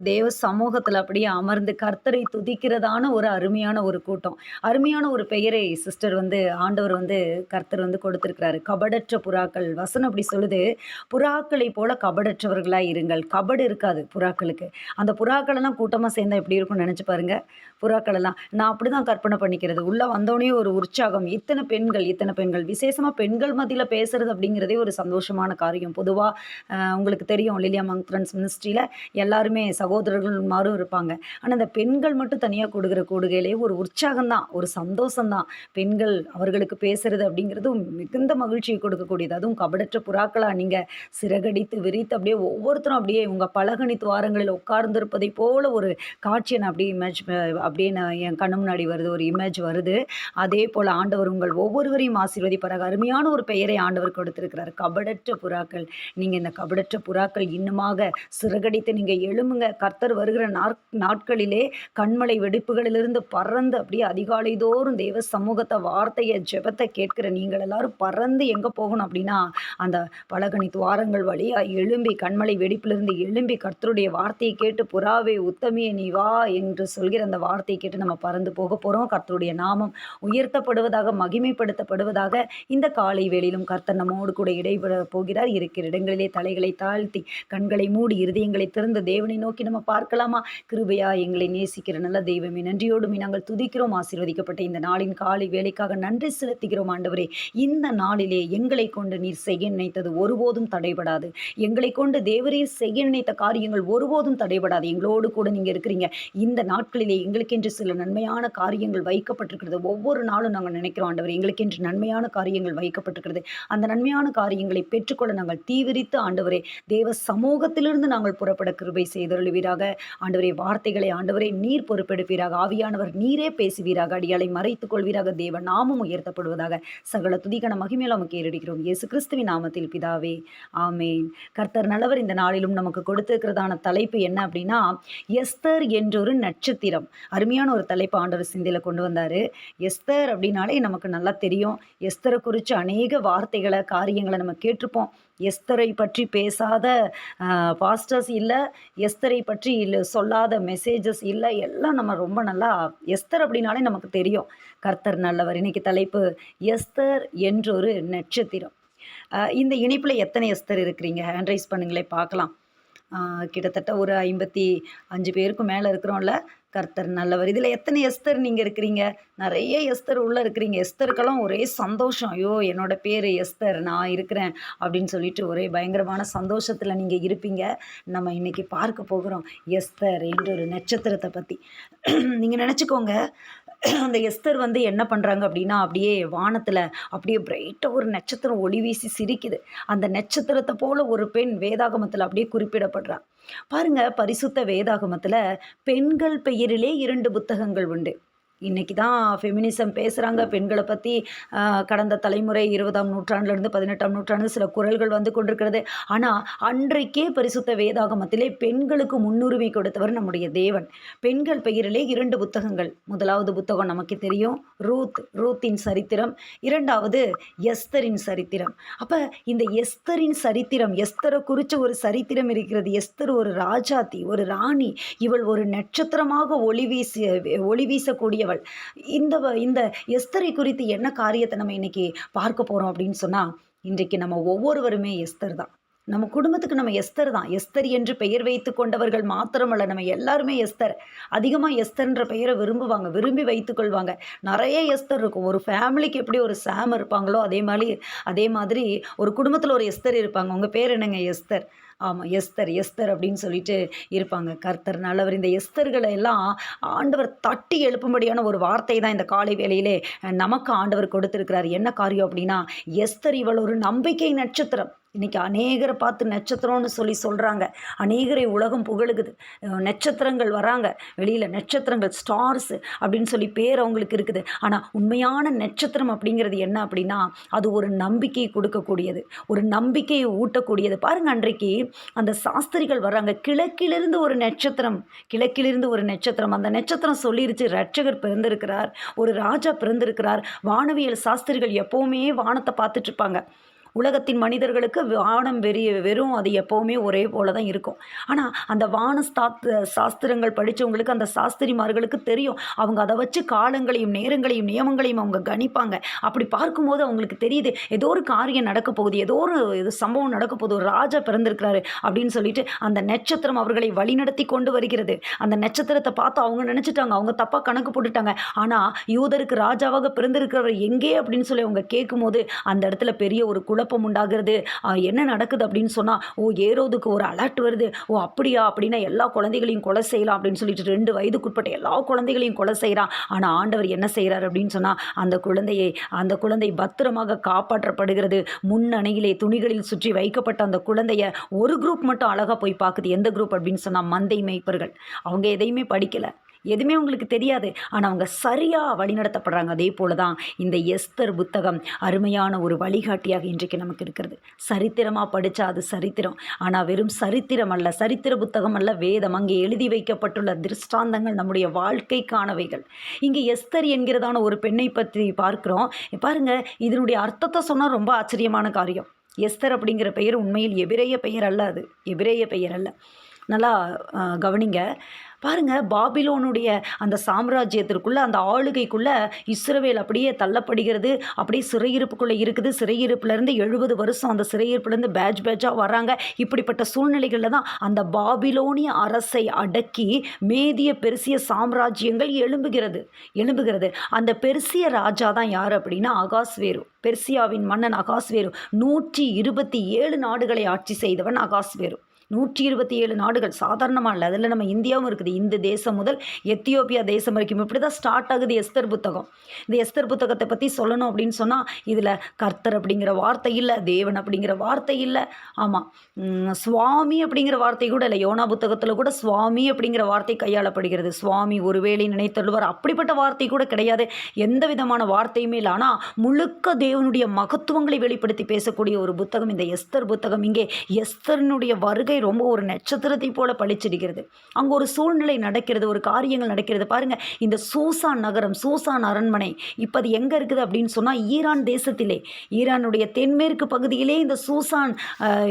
தேவ சமூகத்துல அப்படியே அமர்ந்து கர்த்தரை துதிக்கிறதான ஒரு அருமையான ஒரு கூட்டம். அருமையான ஒரு பெயரை சிஸ்டர் வந்து ஆண்டவர் வந்து கர்த்தர் வந்து கொடுத்திருக்கிறாரு. கபடற்ற புறாக்கள். வசனம் அப்படி சொல்லுது, "புறாக்களைப் போல கபடற்றவர்களாய் இருங்கள்." கபடு இருக்காது புறாக்களுக்கு. அந்த புறாக்களெல்லாம் கூட்டமா சேர்ந்தா எப்படி இருக்கும்னு நெனச்சு பாருங்க. புறாக்களெல்லாம். நான் அப்படிதான் கற்பனை பண்ணிக்கிறது. உள்ள வந்தோனயே ஒரு உற்சாகம். இத்தன பெண்கள், இத்தன பெண்கள். விசேஷமா பெண்கள் மத்தியில பேசுறது அப்படிங்கிறதே ஒரு சந்தோஷமான காரியம். பொதுவா உங்களுக்கு தெரியும் லிலியா மங்க் ஃப்ரெண்ட்ஸ் மினிஸ்ட்ரியில எல்லாருமே சகோதரர்கள் மாரும் இருப்பாங்க. ஆனா, அந்த பெண்கள் மட்டும் தனியா கொடுக்குற கூடுகையிலே ஒரு உற்சாகம் தான், ஒரு சந்தோஷம் தான். பெண்கள் அவர்களுக்கு பேசுறது அப்படிங்கிறது மிகுந்த மகிழ்ச்சியை கொடுக்கக்கூடியது. அதுவும் கபடற்ற புறாக்களா நீங்க சிறகடித்து விரித்து அப்படியே ஒவ்வொருத்தரும் அப்படியே உங்க பலகணி துவாரங்களில் உட்கார்ந்திருப்பதைப் போல ஒரு காட்சிய நான் அப்படியே அப்படியே நான் என் கண்ணு முன்னாடி வருது. ஒரு இமேஜ் வருது. அதேபோல ஆண்டவர் உங்கள் ஒவ்வொருவரையும் ஆசீர்வதிப்பாராக. அருமையான ஒரு பெயரை ஆண்டவர் கொடுத்திருக்கிறார். கபடற்ற புறாக்கள். நீங்க இந்த கபடற்ற புறாக்கள் இன்னுமாக சிறகடித்து நீங்க எழும்புங்க. கர்த்தர் வருகிற நாட்களிலே கண்மலை வெடிப்புகளிலிருந்து பறந்து அப்படியே அதிகாலை தோறும் தேவ சமூகத்தை வார்த்தைய ஜெபத்தை கேட்கிற நீங்கள் எல்லாரும் பறந்து எங்க போகணும் அப்படின்னா அந்த பலகனி துவாரங்கள் வழியா எழும்பி கண்மலை வெடிப்பிலிருந்து எழும்பி கர்த்தருடைய வார்த்தையை கேட்டு புறாவே உத்தமியே நீ வா என்று சொல்கிற அந்த வார்த்தையை கேட்டு நம்ம பறந்து போக போறோம். கர்த்தருடைய நாமம் உயர்த்தப்படுவதாக மகிமைப்படுத்தப்படுவதாக இந்த காலை வேளையிலும் கர்த்தர் நம்மோடு கூட இடைபெற போகிறார். இருக்கிற இடங்களிலே தலைகளை தாழ்த்தி கண்களை மூடி இருதயங்களை திறந்து தேவனை நோக்கி நம்ம பார்க்கலாமா? கிருபையா எங்களை நேசிக்கிற நல்ல தெய்வமே, நன்றியோடுமே நாங்கள் துதிக்கிறோம். ஆசீர்வதிக்கப்பட்ட இந்த நாளின் காலை வேலைக்காக நன்றி செலுத்துகிறோம் ஆண்டவரே. இந்த நாளிலே எங்களை கொண்டு நீர் செய்ய நினைத்தது ஒருபோதும் தடைபடாது. எங்களை கொண்டு தேவரீர் செய்ய நினைத்த காரியங்கள் ஒருபோதும் தடைபடாது. எங்களோடு கூட நீங்க இருக்கிறீங்க. இந்த நாட்களிலே எங்களுக்கென்று சில நன்மையான காரியங்கள் வைக்கப்பட்டிருக்கிறது. ஒவ்வொரு நாளும் நாங்கள் நினைக்கிறோம் ஆண்டவரே, எங்களுக்கென்று நன்மையான காரியங்கள் வைக்கப்பட்டிருக்கிறது. அந்த நன்மையான காரியங்களை பெற்றுக்கொள்ள நாங்கள் தீவிரித்து ஆண்டவரே தேவ சமூகத்திலிருந்து நாங்கள் புறப்பட கிருபை செய்தருளுவீராக. ஆண்டவரே வார்த்தைகளை ஆண்டவரே நீர் பொறுப்பெடுப்பீராக. ஆவியானவர் நீரே பேசுவீராக. அடியாளை மறைத்துக் கொள்வீராக. தேவ நாமம் உயர்த்தப்படுவதாக. சகல துதிகன மகிமையில நமக்கு ஏறெடுக்கிறோம் இயேசு கிறிஸ்துவின் நாமத்தில் பிதாவே, ஆமேன். கர்த்தர் நல்லவர். இந்த நாளிலும் நமக்கு கொடுத்திருக்கிறதான தலைப்பு என்ன அப்படின்னா, எஸ்தர் என்றொரு நட்சத்திரம். அருமையான ஒரு தலைப்பு ஆண்டவர் சிந்தையில கொண்டு வந்தாரு. எஸ்தர் அப்படின்னாலே நமக்கு நல்லா தெரியும். எஸ்தரை குறித்து அநேக வார்த்தைகளை காரியங்களை நம்ம கேட்டிருப்போம். எஸ்தரை பற்றி பேசாத பாஸ்டர்ஸ் இல்லை, எஸ்தரை பற்றி சொல்லாத மெசேஜஸ் இல்லை. எல்லாம் நம்ம ரொம்ப நல்லா எஸ்தர் அப்படின்னாலே நமக்கு தெரியும். கர்த்தர் நல்லவர். இன்னைக்கு தலைப்பு எஸ்தர் என்றொரு நட்சத்திரம். இந்த இணைப்பில் எத்தனை எஸ்தர் இருக்கிறீங்க? ஹேண்ட் ரைஸ் பண்ணுங்களே பார்க்கலாம். கிட்டத்தட்ட ஒரு 55 பேருக்கும் மேலே இருக்கிறோம்ல. கர்த்தர் நல்லவர். இதில் எத்தனை எஸ்தர் நீங்கள் இருக்கிறீங்க? நிறைய எஸ்தர் உள்ளே இருக்கிறீங்க. எஸ்தருக்கெல்லாம் ஒரே சந்தோஷம். ஐயோ என்னோட பேர் எஸ்தர், நான் இருக்கிறேன் அப்படின்னு சொல்லிட்டு ஒரே பயங்கரமான சந்தோஷத்தில் நீங்கள் இருப்பீங்க. நம்ம இன்னைக்கு பார்க்க போகிறோம் எஸ்தர் என்ற ஒரு நட்சத்திரத்தை பற்றி. நீங்கள் நினச்சிக்கோங்க, அந்த எஸ்தர் வந்து என்ன பண்ணுறாங்க அப்படின்னா, அப்படியே வானத்தில் அப்படியே பிரைட்டாக ஒரு நட்சத்திரம் ஒளி வீசி சிரிக்குது. அந்த நட்சத்திரத்தை போல ஒரு பெண் வேதாகமத்தில் அப்படியே குறிப்பிடப்படுறா. பாருங்க, பரிசுத்த வேதாகமத்தில் பெண்கள் பெயரிலே 2 புத்தகங்கள் உண்டு. இன்னைக்கு தான் ஃபெமினிசம் பேசுகிறாங்க பெண்களை பற்றி. கடந்த தலைமுறை 20ஆம் நூற்றாண்டுலேருந்து 18ஆம் நூற்றாண்டு சில குரல்கள் வந்து கொண்டிருக்கிறது. ஆனால் அன்றைக்கே பரிசுத்த வேதாகமத்திலே பெண்களுக்கு முன்னுரிமை கொடுத்தவர் நம்முடைய தேவன். பெண்கள் பெயரிலே 2 புத்தகங்கள். முதலாவது புத்தகம் நமக்கு தெரியும், ரூத்தின் சரித்திரம். 2வது எஸ்தரின் சரித்திரம். அப்போ இந்த எஸ்தரின் சரித்திரம், எஸ்தரை குறித்த ஒரு சரித்திரம் இருக்கிறது. எஸ்தர் ஒரு ராஜாத்தி, ஒரு ராணி. இவள் ஒரு நட்சத்திரமாக ஒளி வீசக்கூடியவள். இந்த இந்த எஸ்தரை குறித்து என்ன காரியத்தை நம்ம இன்னைக்கு பார்க்க போறோம் அப்படின்னு சொன்னா, இன்றைக்கு நம்ம ஒவ்வொருவருமே எஸ்தர் தான். நம்ம குடும்பத்துக்கு நம்ம எஸ்தர் தான். எஸ்தர் என்று பெயர் வைத்து கொண்டவர்கள் மாத்திரமல்ல, நம்ம எல்லாருமே எஸ்தர். அதிகமாக எஸ்தர்ன்ற பெயரை விரும்புவாங்க, விரும்பி வைத்துக்கொள்வாங்க. நிறைய எஸ்தர் இருக்கும். ஒரு ஃபேமிலிக்கு எப்படி ஒரு சாம் இருப்பாங்களோ அதே மாதிரி ஒரு குடும்பத்தில் ஒரு எஸ்தர் இருப்பாங்க. உங்கள் பேர் என்னங்க? எஸ்தர். ஆமாம், எஸ்தர் எஸ்தர் அப்படின்னு சொல்லிட்டு இருப்பாங்க. கர்த்தர் நல்லவர். இந்த எஸ்தர்களை எல்லாம் ஆண்டவர் தட்டி எழுப்பும்படியான ஒரு வார்த்தை தான் இந்த காலை வேளையிலே நமக்கு ஆண்டவர் கொடுத்திருக்கிறார். என்ன காரியம் அப்படின்னா, எஸ்தர் இவள் ஒரு நம்பிக்கை நட்சத்திரம். இன்னைக்கு அநேகரை பார்த்து நட்சத்திரம்னு சொல்கிறாங்க. அநேகரை உலகம் புகழுகுது. நட்சத்திரங்கள் வராங்க வெளியில், நட்சத்திரங்கள் ஸ்டார்ஸ் அப்படின்னு சொல்லி பேர் அவங்களுக்கு இருக்குது. ஆனால் உண்மையான நட்சத்திரம் அப்படிங்கிறது என்ன அப்படின்னா, அது ஒரு நம்பிக்கையை கொடுக்கக்கூடியது, ஒரு நம்பிக்கையை ஊட்டக்கூடியது. பாருங்கள், அன்றைக்கு அந்த சாஸ்திரிகள் வர்றாங்க. கிழக்கிலிருந்து ஒரு நட்சத்திரம், கிழக்கிலிருந்து ஒரு நட்சத்திரம். அந்த நட்சத்திரம் சொல்லிருச்சு, ரட்சகர் பிறந்திருக்கிறார், ஒரு ராஜா பிறந்திருக்கிறார். வானவியல் சாஸ்திரிகள் எப்போவுமே வானத்தை பார்த்துட்டு இருப்பாங்க. உலகத்தின் மனிதர்களுக்கு வானம் வெறும் அது எப்போவுமே ஒரே போல தான் இருக்கும். ஆனால் அந்த சாஸ்திரங்கள் படித்தவங்களுக்கு, அந்த சாஸ்திரிமார்களுக்கு தெரியும். அவங்க அதை வச்சு காலங்களையும் நேரங்களையும் நியமங்களையும் அவங்க கணிப்பாங்க. அப்படி பார்க்கும்போது அவங்களுக்கு தெரியுது, ஏதோ ஒரு காரியம் நடக்க போகுது, ஏதோ ஒரு இது சம்பவம் நடக்க போகுது, ஒரு ராஜா பிறந்திருக்கிறாரு அப்படின்னு சொல்லிட்டு அந்த நட்சத்திரம் அவர்களை வழிநடத்தி கொண்டு வருகிறது. அந்த நட்சத்திரத்தை பார்த்து அவங்க நினச்சிட்டாங்க, அவங்க தப்பாக கணக்கு போட்டுட்டாங்க. ஆனால் யூதருக்கு ராஜாவாக பிறந்திருக்கிறவர் எங்கே அப்படின்னு சொல்லி அவங்க கேட்கும்போது அந்த இடத்துல பெரிய ஒரு குழப்பம் உண்டாகிறது. என்ன நடக்குது அப்படின்னு சொன்னால், ஏரோதுக்கு ஒரு அலர்ட் வருது. அப்படியா, அப்படின்னா எல்லா குழந்தைகளையும் கொலை செய்யலாம் அப்படின்னு சொல்லிட்டு 2 வயதுக்குட்பட்ட எல்லா குழந்தைகளையும் கொலை செய்கிறான். ஆனால் ஆண்டவர் என்ன செய்கிறார் அப்படின்னு சொன்னால், அந்த குழந்தை பத்திரமாக காப்பாற்றப்படுகிறது. முன்னணையிலே துணிகளில் சுற்றி வைக்கப்பட்ட அந்த குழந்தைய ஒரு குரூப் மட்டும் அழகாக போய் பார்க்குது. எந்த குரூப் அப்படின்னு சொன்னால், மந்தை மேய்ப்பர்கள். அவங்க எதையுமே படிக்கலை, எதுவுமே உங்களுக்கு தெரியாது. ஆனால் அவங்க சரியாக வழிநடத்தப்படுறாங்க. அதே போல தான் இந்த எஸ்தர் புத்தகம் அருமையான ஒரு வழிகாட்டியாக இன்றைக்கு நமக்கு இருக்கிறது. சரித்திரமாக படித்தா அது சரித்திரம். ஆனால் வெறும் சரித்திரம் அல்ல, சரித்திர புத்தகம் அல்ல வேதம். அங்கே எழுதி வைக்கப்பட்டுள்ள திருஷ்டாந்தங்கள் நம்முடைய வாழ்க்கைக்கானவைகள். இங்கே எஸ்தர் என்கிறதான ஒரு பெண்ணை பற்றி பார்க்குறோம். பாருங்கள், இதனுடைய அர்த்தத்தை சொன்னால் ரொம்ப ஆச்சரியமான காரியம். எஸ்தர் அப்படிங்கிற பெயர் உண்மையில் எபிரேய பெயர் அல்ல, அது எபிரேய பெயர் அல்ல. நல்லா கவனிங்க. பாருங்கள், பாபிலோனுடைய அந்த சாம்ராஜ்யத்திற்குள்ளே, அந்த ஆளுகைக்குள்ளே இஸ்ரவேல் அப்படியே தள்ளப்படுகிறது. அப்படியே சிறையிருப்புக்குள்ளே இருக்குது. சிறையிருப்புலேருந்து 70 வருஷம் அந்த சிறையிருப்புலேருந்து பேட்சாக வராங்க. இப்படிப்பட்ட சூழ்நிலைகளில் தான் அந்த பாபிலோனிய அரசை அடக்கி மேதிய பெர்சிய சாம்ராஜ்யங்கள் எழும்புகிறது. அந்த பெர்சிய ராஜா தான் யார் அப்படின்னா அகாஸ்வேரு. பெர்சியாவின் மன்னன் அகாஸ்வேரு 127 நாடுகளை ஆட்சி செய்தவன் அகாஸ்வேரு. 127 நாடுகள் சாதாரணமாக இல்லை. அதில் நம்ம இந்தியாவும் இருக்குது. இந்த தேசம் முதல் எத்தியோப்பியா தேசம் வரைக்கும் இப்படி தான் ஸ்டார்ட் ஆகுது எஸ்தர் புத்தகம். இந்த எஸ்தர் புத்தகத்தை பற்றி சொல்லணும் அப்படின்னு சொன்னால், இதில் கர்த்தர் அப்படிங்கிற வார்த்தை இல்லை, தேவன் அப்படிங்கிற வார்த்தை இல்லை. ஆமாம், சுவாமி அப்படிங்கிற வார்த்தை கூட இல்லை. யோனா புத்தகத்தில் கூட சுவாமி அப்படிங்கிற வார்த்தை கையாளப்படுகிறது. சுவாமி ஒருவேளை நினைத்தொள்வார், அப்படிப்பட்ட வார்த்தை கூட கிடையாது. எந்த விதமான வார்த்தையுமே இல்லை. ஆனால் முழுக்க தேவனுடைய மகத்துவங்களை வெளிப்படுத்தி பேசக்கூடிய ஒரு புத்தகம் இந்த எஸ்தர் புத்தகம். இங்கே எஸ்தர்னுடைய வருகை ரொம்ப ஒரு நட்சத்திரத்தை போல பளிச்சிடுகிறது. அங்கே ஒரு சூழ்நிலை நடக்கிறது, ஒரு காரியங்கள் நடக்கிறது. பாருங்கள், இந்த சூசான் நகரம், சூசான் அரண்மனை இப்போ அது எங்கே இருக்குது அப்படின்னு சொன்னால், ஈரான் தேசத்திலே, ஈரானுடைய தென்மேற்கு பகுதியிலே இந்த சூசான்,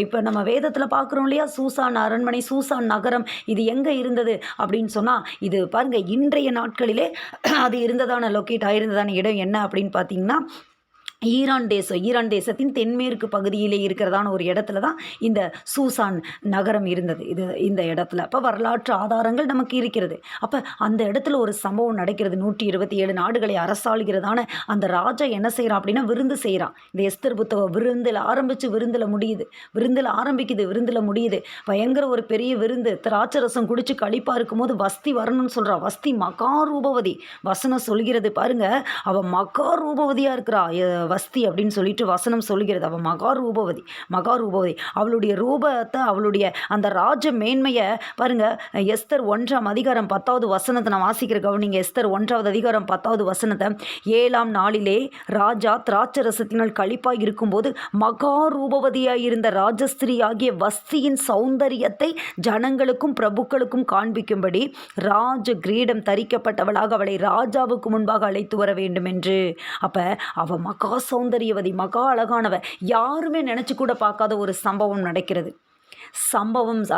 இப்போ நம்ம வேதத்தில் பார்க்குறோம் இல்லையா, சூசான் அரண்மனை, சூசான் நகரம், இது எங்கே இருந்தது அப்படின்னு சொன்னால், இது பாருங்கள், இன்றைய நாட்களிலே அது இருந்ததான லொக்கேட் ஆயிருந்ததான இடம் என்ன அப்படின்னு பார்த்தீங்கன்னா, ஈரான் தேசத்தின் தென்மேற்கு பகுதியிலே இருக்கிறதான ஒரு இடத்துல தான் இந்த சூசான் நகரம் இருந்தது. இந்த இடத்துல அப்போ வரலாற்று ஆதாரங்கள் நமக்கு இருக்கிறது. அப்போ அந்த இடத்துல ஒரு சம்பவம் நடக்கிறது. 127 நாடுகளை அரசாளுகிறதான அந்த ராஜா என்ன செய்கிறான் அப்படின்னா விருந்து செய்கிறான். இந்த எஸ்தர் புத்தகம் விருந்தில் ஆரம்பித்து விருந்தில் முடியுது, விருந்தில் முடியுது. பயங்கர ஒரு பெரிய விருந்து. திராட்சரசம் குடிச்சு கழிப்பாக இருக்கும்போது வஸ்தி வரணும்னு சொல்கிறா. வஸ்தி மகாரூபவதி. வசனம் சொல்கிறது பாருங்க, அவள் மகாரூபவதியாக இருக்கிறா வஸ்தி அப்படின்னு சொல்லிட்டு வசனம் சொல்கிறது. அவள் மகாரூபவதி. அவளுடைய ரூபத்தை, அவளுடைய அந்த ராஜ மேன்மையை பாருங்க. எஸ்தர் 1ஆம் அதிகாரம் 10வது வசனத்தை நான் வாசிக்கிற கவனிங்க. எஸ்தர் 1வது அதிகாரம் 10வது வசனத்தை, 7ஆம் நாளிலே ராஜா திராட்சரசத்தினால் களிப்பாய் இருக்கும்போது மகாரூபவதியாய் இருந்த ராஜஸ்திரீ ஆகிய வஸ்தியின் சௌந்தரியத்தை ஜனங்களுக்கும் பிரபுக்களுக்கும் காண்பிக்கும்படி ராஜ கிரீடம் தரிக்கப்பட்டவளாக அவளை ராஜாவுக்கு முன்பாக அழைத்து வர வேண்டும் என்று. அப்போ அவள் மகா சௌந்தரியவதி, மகா அழகானவ. யாருமே நினச்சி கூட பார்க்காத ஒரு சம்பவம் நடக்கிறது.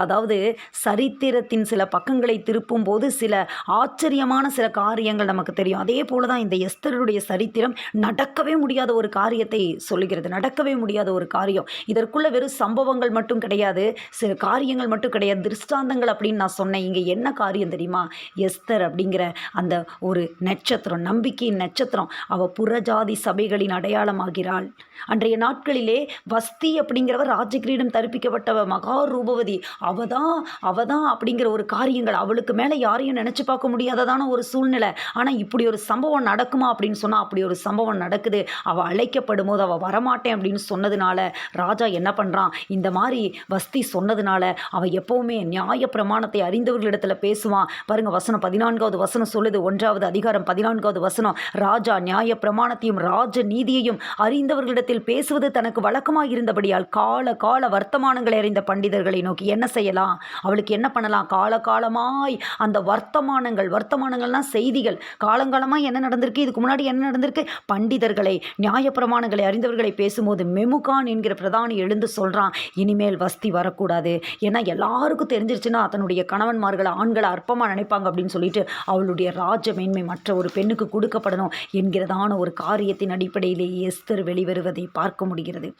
அதாவது சரித்திரத்தின் சில பக்கங்களை திருப்பும் போது சில ஆச்சரியமான சில காரியங்கள் நமக்கு தெரியும். அதே போல தான் இந்த எஸ்தருடைய சரித்திரம் நடக்கவே முடியாத ஒரு காரியத்தை சொல்லுகிறது. நடக்கவே முடியாத ஒரு காரியம். இதற்குள்ள வெறும் சம்பவங்கள் மட்டும் கிடையாது, சில காரியங்கள் மட்டும் கிடையாது, திருஷ்டாந்தங்கள் அப்படின்னு நான் சொன்னேன். இங்கே என்ன காரியம் தெரியுமா? எஸ்தர் அப்படிங்கிற அந்த ஒரு நட்சத்திரம், நம்பிக்கையின் நட்சத்திரம், அவள் புறஜாதி சபைகளின் அடையாளமாகிறாள். அன்றைய நாட்களிலே வஸ்தி அப்படிங்கிறவர் ராஜகிரீடம் தரிப்பிக்கப்பட்ட மகா ரூபவதி. அவதான் அப்படிங்கிற ஒரு காரியங்கள், அவளுக்கு மேலே யாரையும் நினச்சி பார்க்க முடியாததான ஒரு சூழ்நிலை. ஆனால் இப்படி ஒரு சம்பவம் நடக்குமா அப்படின்னு சொன்னால் அப்படி ஒரு சம்பவம் நடக்குது. அவள் அழைக்கப்படும் போது அவள் வரமாட்டேன் அப்படின்னு சொன்னதுனால ராஜா என்ன பண்ணுறான், இந்த மாதிரி வஸ்தி சொன்னதுனால அவள் எப்போவுமே நியாய பிரமாணத்தை அறிந்தவர்களிடத்தில் பேசுவான். பாருங்க, வசனம் 14வது வசனம் சொல்லுது. 1வது அதிகாரம் 14வது வசனம், ராஜா நியாய பிரமாணத்தையும் ராஜ நீதியையும் அறிந்தவர்களிடத்தில் பேசுவது தனக்கு வழக்கமாக இருந்தபடியால் கால வர்த்தமானங்களை அறிந்த பண்டிதர் மனிதர்களை நோக்கி என்ன செய்யலாம், அவளுக்கு என்ன பண்ணலாம், காலகாலமாய் அந்த வர்த்தமானங்கள்னால் செய்திகள், காலங்காலமாக என்ன நடந்திருக்கு, இதுக்கு முன்னாடி என்ன நடந்திருக்கு, பண்டிதர்களை நியாயப்பிரமாணங்களை அறிந்தவர்களை பேசும்போது மெமுகான் என்கிற பிரதானி எழுந்து சொல்கிறான், இனிமேல் வஸ்தி வரக்கூடாது, ஏன்னா எல்லாருக்கும் தெரிஞ்சிருச்சுன்னா தன்னுடைய கணவன்மார்களை ஆண்களை அற்பமாக நினைப்பாங்க அப்படின்னு சொல்லிட்டு அவளுடைய ராஜ மேன்மை மற்ற ஒரு பெண்ணுக்கு கொடுக்கப்படணும் என்கிறதான ஒரு காரியத்தின் அடிப்படையிலேயே எஸ்தர் வெளிவருவதை பார்க்க முடிகிறது.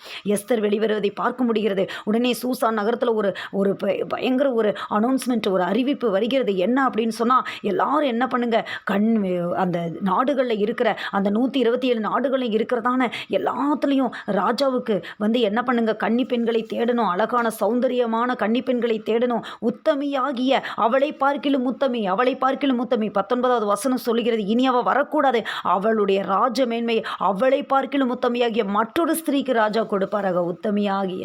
உடனே சூசான் நகரத்தில் ஒரு பயங்கர ஒரு அனௌன்ஸ்மெண்ட், ஒரு அறிவிப்பு வருகிறது. என்ன அப்படின்னு சொன்னால், எல்லாரும் என்ன பண்ணுங்க, அந்த நாடுகளில் இருக்கிற அந்த 127 நாடுகளில் இருக்கிறதான எல்லாத்துலேயும் ராஜாவுக்கு என்ன பண்ணுங்க, கன்னி பெண்களை தேடணும், அழகான சௌந்தரியமான கன்னி பெண்களை தேடணும், உத்தமியாகிய அவளை பார்க்கிலும் உத்தமி 19வது வசனம் சொல்லுகிறது, இனி அவள் வரக்கூடாது, அவளுடைய ராஜ மேன்மை அவளை பார்க்கிலும் உத்தமியாகிய மற்றொரு ஸ்திரீக்கு ராஜா கொடுப்பாராக. உத்தமியாகிய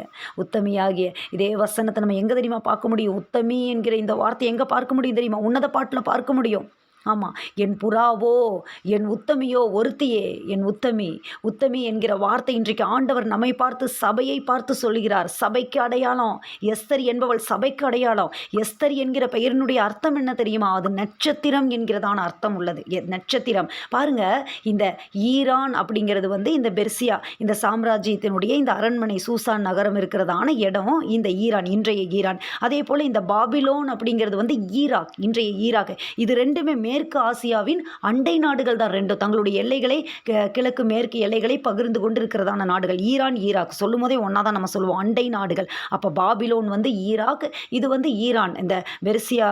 இதே வசனத்தை நம்ம எங்கே தெரியுமா பார்க்க முடியும்? உத்தமி என்கிற இந்த வார்த்தை எங்கே பார்க்க முடியும் தெரியுமா? உன்னத பாட்டில் பார்க்க முடியும். ஆமாம், என் புறாவோ என் உத்தமியோ ஒருத்தியே என் உத்தமி என்கிற வார்த்தை இன்றைக்கு ஆண்டவர் நம்மை பார்த்து, சபையை பார்த்து சொல்லுகிறார். சபைக்கு அடையாளம் எஸ்தர் என்பவள், சபைக்கு அடையாளம். எஸ்தர் என்கிற பெயரினுடைய அர்த்தம் என்ன தெரியுமா? அது நட்சத்திரம் என்கிறதான அர்த்தம் உள்ளது. நட்சத்திரம் பாருங்க, இந்த ஈரான் அப்படிங்கிறது இந்த பெர்சியா, இந்த சாம்ராஜ்யத்தினுடைய இந்த அரண்மனை சூசான் நகரம் இருக்கிறதான இடம் இந்த ஈரான், இன்றைய ஈரான். அதே போல் இந்த பாபிலோன் அப்படிங்கிறது ஈராக், இன்றைய ஈராக். இது ரெண்டுமே மேற்கு ஆசியாவின் அண்டை நாடுகள் தான். ரெண்டும் தங்களுடைய எல்லைகளை, கிழக்கு மேற்கு எல்லைகளை பகிர்ந்து கொண்டு இருக்கிறதான நாடுகள். ஈரான் ஈராக் சொல்லும் போதே ஒன்றா தான் நம்ம சொல்லுவோம், அண்டை நாடுகள். அப்போ பாபிலோன் ஈராக், இது ஈரான். இந்த பெர்சியா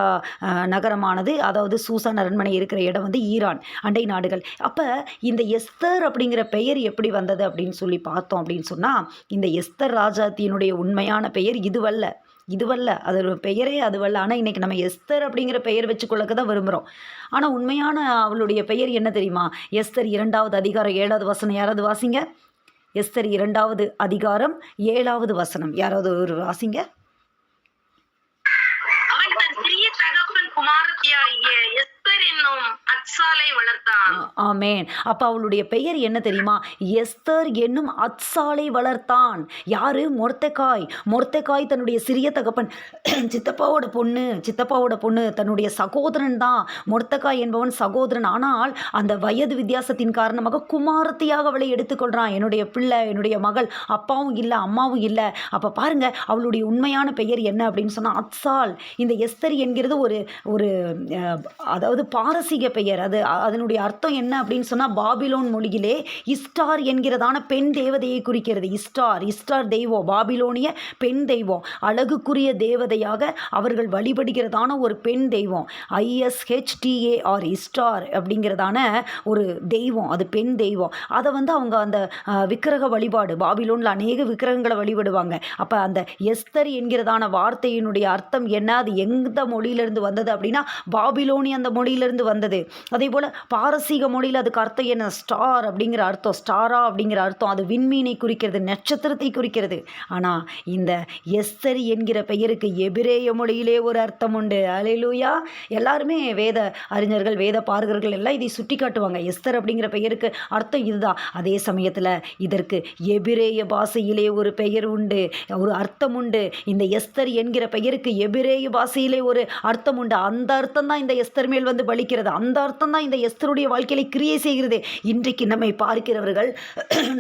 நகரமானது, அதாவது சூசான் அரண்மனை இருக்கிற இடம் ஈரான், அண்டை நாடுகள். அப்போ இந்த எஸ்தர் அப்படிங்கிற பெயர் எப்படி வந்தது அப்படின்னு சொல்லி பார்த்தோம் அப்படின்னு சொன்னால், இந்த எஸ்தர் ராஜாத்தியினுடைய உண்மையான பெயர் இதுவல்ல, அதோட பெயரே அதுவல்ல. ஆனால் இன்றைக்கி நம்ம எஸ்தர் அப்படிங்கிற பெயர் வச்சுக்கொள்ளக்க தான் விரும்புகிறோம். ஆனால் உண்மையான அவளுடைய பெயர் என்ன தெரியுமா? எஸ்தர் 2வது அதிகாரம் 7வது வசனம் யாராவது வாசிங்க. எஸ்தர் 2வது அதிகாரம் 7வது வசனம் யாராவது ஒரு வாசிங்க. ஆமேன். அப்ப அவளுடைய பெயர் என்ன தெரியுமா? எஸ்தர் என்னும் அத்சாலை வளர்த்தான். யாரு? மொர்தெகாய் தன்னுடைய சிறிய தகப்பன், சித்தப்பாவோட பொண்ணு, தன்னுடைய சகோதரன் தான். மொர்தெகாய் என்பவன் சகோதரன். ஆனால் அந்த வயது வித்தியாசத்தின் காரணமாக குமாரத்தியாக அவளை எடுத்துக்கொள்றான். என்னுடைய பிள்ளை, என்னுடைய மகள், அப்பாவும் இல்லை அம்மாவும் இல்லை. அப்ப பாருங்க, அவளுடைய உண்மையான பெயர் என்ன அப்படின்னு சொன்னா அத்சால். இந்த எஸ்தர் என்கிறது ஒரு அதாவது பாரசீக பெயர். அதனுடைய அர்த்தம் என்ன அப்படின்னு சொன்னால், பாபிலோன் மொழியிலே இஸ்டார் என்கிறதான பெண் தேவதையை குறிக்கிறது. இஸ்டார் தெய்வம், பாபிலோனிய பெண் தெய்வம், அழகுக்குரிய தேவதையாக அவர்கள் வழிபடுகிறதான ஒரு பெண் தெய்வம். ISHTAR, இஸ்டார் அப்படிங்கிறதான ஒரு தெய்வம், அது பெண் தெய்வம். அதை அவங்க அந்த விக்கிரக வழிபாடு, பாபிலோனில் அநேக விக்கிரகங்களை வழிபடுவாங்க. அப்போ அந்த எஸ்தர் என்கிறதான வார்த்தையினுடைய அர்த்தம் என்ன, அது எந்த மொழியிலிருந்து வந்தது அப்படின்னா பாபிலோனி அந்த மொழியிலிருந்து வந்தது. அதே போல் பாரசீக மொழியில் அதுக்கு அர்த்தம் என்ன? ஸ்டார் அப்படிங்கிற அர்த்தம், ஸ்டாரா அப்படிங்கிற அர்த்தம். அது விண்மீனை குறிக்கிறது, நட்சத்திரத்தை குறிக்கிறது. ஆனால் இந்த எஸ்தர் என்கிற பெயருக்கு எபிரேய மொழியிலே ஒரு அர்த்தம் உண்டு. அல்லேலூயா. எல்லாருமே வேத அறிஞர்கள், வேத பாரகர்கள் எல்லாம் இதை சுட்டி காட்டுவாங்க. எஸ்தர் அப்படிங்கிற பெயருக்கு அர்த்தம் இதுதான். அதே சமயத்தில் இதற்கு எபிரேய பாஷையிலே ஒரு பெயர் உண்டு, ஒரு அர்த்தம் உண்டு. இந்த எஸ்தர் என்கிற பெயருக்கு எபிரேய பாஷையிலே ஒரு அர்த்தம் உண்டு. அந்த அர்த்தம் தான் இந்த எஸ்தர் மேல் பலிக்கிறது. அந்த அர்த்தம் தான் இந்த எஸ்தருடைய வாழ்க்கையை கிரியை செய்கிறது. இன்றைக்கு நம்மை பார்க்கிறவர்கள்,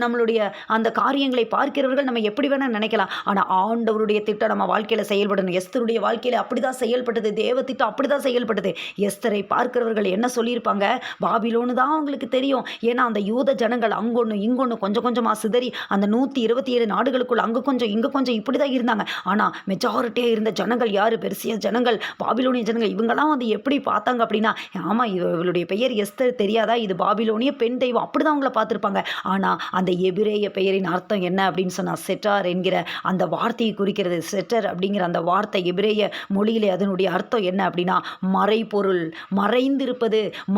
நம்மளுடைய அந்த காரியங்களை பார்க்கிறவர்கள் நம்ம எப்படி வேணால் நினைக்கலாம். ஆனால் ஆண்டவருடைய திட்டம் நம்ம வாழ்க்கையில் செயல்படணும். எஸ்தருடைய வாழ்க்கையில் அப்படி தான் செயல்பட்டது. தேவ திட்டம் அப்படி தான் செயல்பட்டது. எஸ்தரை பார்க்கிறவர்கள் என்ன சொல்லியிருப்பாங்க? பாபிலோனு தான் அவங்களுக்கு தெரியும். ஏன்னா அந்த யூத ஜனங்கள் அங்கொன்று இங்கொன்று கொஞ்சம் கொஞ்சமாக சிதறி அந்த 127 நாடுகளுக்குள் அங்கே கொஞ்சம் இங்கே கொஞ்சம் இப்படி தான் இருந்தாங்க. ஆனால் மெஜாரிட்டியாக இருந்த ஜனங்கள் யார்? பெர்சியா ஜனங்கள், பாபிலோனிய ஜனங்கள். இவங்கெல்லாம் எப்படி பார்த்தாங்க அப்படின்னா, ஆமாம் இவளுடைய பெயர் எஸ்தர் தெரியாதா, இது பாபிலோனிய பெண் தெய்வம், அப்படி தான் அவங்கள பார்த்துருப்பாங்க. ஆனால் அந்த எபிரேய பெயரின் அர்த்தம் என்ன அப்படின்னு சொன்னால் செட்டார் என்கிற அந்த வார்த்தையை குறிக்கிறது. செட்டர் அப்படிங்கிற அந்த வார்த்தை எபிரேய மொழியிலே அதனுடைய அர்த்தம் என்ன அப்படின்னா மறைபொருள்,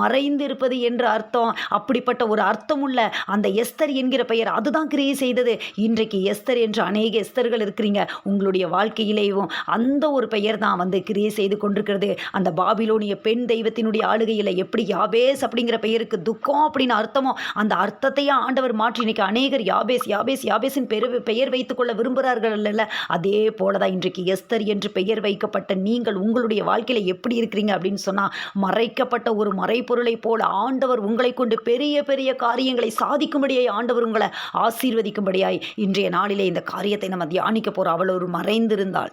மறைந்திருப்பது என்ற அர்த்தம். அப்படிப்பட்ட ஒரு அர்த்தமுள்ள அந்த எஸ்தர் என்கிற பெயர் அதுதான் கிரியை செய்தது. இன்றைக்கு எஸ்தர் என்று அநேக எஸ்தர்கள் இருக்கிறீங்க. உங்களுடைய வாழ்க்கையிலேயும் அந்த ஒரு பெயர் தான் கிரியை செய்து கொண்டிருக்கிறது. அந்த பாபிலோனிய பெண் தெய்வத்தினுடைய ஆளுகையில் எப்படி யாபேஸ் அப்படிங்கிற பெயர் பேருக்கு துக்கம் அப்படின்னு அர்த்தமோ, அந்த அர்த்தத்தையே ஆண்டவர் மாற்றி இன்னைக்கு அநேகர் யாபேஸ் யாபேஸ் யாபேஸின் பெயர் வைத்துக்கொள்ள விரும்புகிறார்கள் அல்ல. அதே போல தான் இன்றைக்கு எஸ்தர் என்று பெயர் வைக்கப்பட்ட நீங்கள் உங்களுடைய வாழ்க்கையில எப்படி இருக்கிறீங்க அப்படின்னு சொன்னா, மறைக்கப்பட்ட ஒரு மறைபொருளைப் போல ஆண்டவர் உங்களைக் கொண்டு பெரிய பெரிய காரியங்களை சாதிக்கும்படியாய் ஆண்டவர் உங்களை ஆசீர்வதிக்கும்படியாய் இன்றைய நாளிலே இந்த காரியத்தை நம்ம தியானிக்க போறோம். அவள் ஒரு மறைந்திருந்தாள்.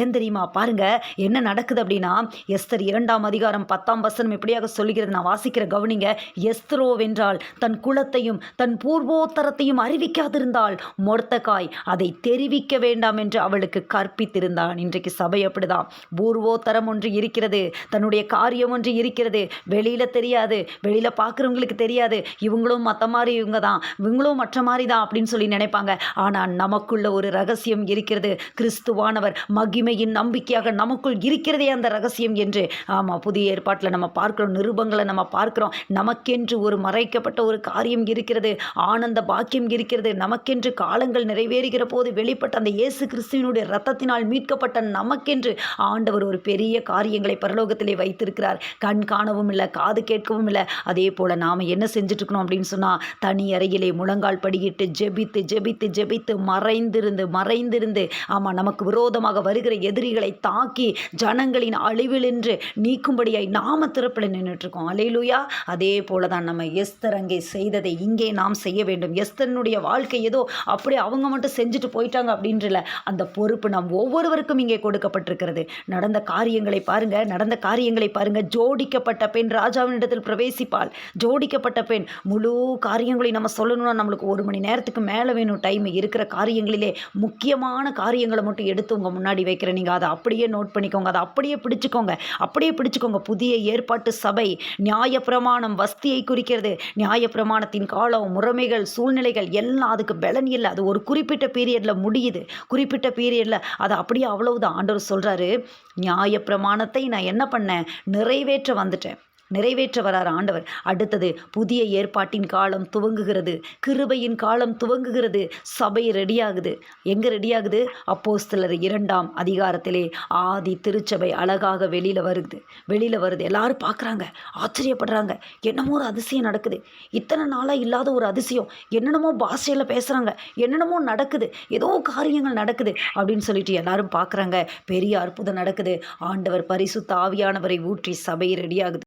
ஏன் தெரியுமா? பாருங்க என்ன நடக்குது அப்படின்னா, எஸ்தர் 2ஆம் அதிகாரம் 10ஆம் வசனம் எப்படியாக சொல்லுகிறது, நான் வாசிக்கிற கவனிங்க. எஸ்தரோவென்றால் தன் குலத்தையும் தன் பூர்வோத்தரத்தையும் அறிவிக்காதிருந்தாள். மொர்தெகாய் அதை தெரிவிக்க வேண்டாம் என்று அவளுக்கு கற்பித்திருந்தான். இன்றைக்கு சபை அப்படிதான். பூர்வோத்தரம் ஒன்று இருக்கிறது, தன்னுடைய காரியம் ஒன்று இருக்கிறது, வெளியில தெரியாது, வெளியில பார்க்குறவங்களுக்கு தெரியாது. இவங்களும் மற்ற மாதிரி இவங்க தான், இவங்களும் மற்ற மாதிரி தான் அப்படின்னு சொல்லி நினைப்பாங்க. ஆனால் நமக்குள்ள ஒரு ரகசியம் இருக்கிறது. கிறிஸ்துவானவர் மகிமையின் நம்பிக்கையாக நமக்குள் இருக்கிறதே அந்த ரகசியம் என்று. ஆமாம், புதிய ஏற்பாட்டில் நம்ம பார்க்கிறோம், நிருபங்களை நம்ம பார்க்கிறோம். நமக்கென்று ஒரு மறைக்கப்பட்ட ஒரு காரியம் இருக்கிறது, ஆனந்த பாக்கியம் இருக்கிறது. நமக்கென்று காலங்கள் நிறைவேறுகிற போது வெளிப்பட்ட அந்த இயேசு கிறிஸ்துவினுடைய இரத்தத்தினால் மீட்கப்பட்ட நமக்கென்று ஆண்டவர் ஒரு பெரிய காரியங்களை பரலோகத்திலே வைத்திருக்கிறார். கண் காணவும் இல்லை, காது கேட்கவும் இல்லை. அதே போல் நாம் என்ன செஞ்சுட்டு இருக்கணும் அப்படின்னு சொன்னால், தனி அறையிலே முழங்கால் படியிட்டு ஜெபித்து ஜெபித்து ஜெபித்து மறைந்திருந்து ஆமாம், நமக்கு விரோதமாக வருகிற எதிரிகளை தாக்கி ஜனங்களின் அழிவிலின்று நீக்கும்படியாய் நாம திறப்பில் நின்றுட்டுருக்கோம். அல்லேலூயா. அதே போல தான் நம்ம எஸ்தர் அங்கே செய்ததை இங்கே நாம் செய்ய வேண்டும். எஸ்தரனுடைய வாழ்க்கை ஏதோ அப்படியே அவங்க மட்டும் செஞ்சுட்டு போயிட்டாங்க அப்படின்றல, அந்த பொறுப்பு நாம் ஒவ்வொருவருக்கும் இங்கே கொடுக்கப்பட்டிருக்கிறது. நடந்த காரியங்களை பாருங்க. ஜோடிக்கப்பட்ட பெண் ராஜாவினிடத்தில் பிரவேசிப்பாள். ஜோடிக்கப்பட்ட பெண். முழு காரியங்களையும் நம்ம சொல்லணும்னா நம்மளுக்கு 1 மணி நேரத்துக்கு மேலே வேணும் டைம். இருக்கிற காரியங்களிலே முக்கியமான காரியங்களை மட்டும் எடுத்து உங்கள் முன்னாடி வைக்கிறேன். நீங்கள் அதை அப்படியே நோட் பண்ணிக்கோங்க, அதை அப்படியே பிடிச்சுக்கோங்க. புதிய ஏற்பாட்டு சபை நியாயப்பிரமாணம் வஸ்தியை குறிக்கிறது. நியாயப்பிரமாணத்தின் காலம், முறைமைகள், சூழ்நிலைகள் எல்லாம் அதுக்கு பலன் இல்லை. அது ஒரு குறிப்பிட்ட பீரியடில் முடியுது. குறிப்பிட்ட பீரியடில் அது அப்படியே அவ்வளவுதான். ஆண்டவர் சொல்கிறாரு, நியாயப்பிரமாணத்தை நான் என்ன பண்ணேன்? நிறைவேற்ற வரார் ஆண்டவர். அடுத்தது புதிய ஏற்பாட்டின் காலம் துவங்குகிறது, கிருபையின் காலம் துவங்குகிறது. சபை ரெடியாகுது. எங்கே ரெடியாகுது? அப்போஸ்தலர் 2ஆம் அதிகாரத்திலே ஆதி திருச்சபை அழகாக வெளியில் வருது. எல்லாரும் பார்க்குறாங்க, ஆச்சரியப்படுறாங்க. என்னமோ ஒரு அதிசயம் நடக்குது, இத்தனை நாளாக இல்லாத ஒரு அதிசயம். என்னென்னமோ பாஷையில் பேசுகிறாங்க, என்னென்னமோ நடக்குது, ஏதோ காரியங்கள் நடக்குது அப்படின்னு சொல்லிட்டு எல்லாரும் பார்க்குறாங்க. பெரிய அற்புதம் நடக்குது. ஆண்டவர் பரிசுத்த ஆவியானவரை ஊற்றி சபை ரெடியாகுது.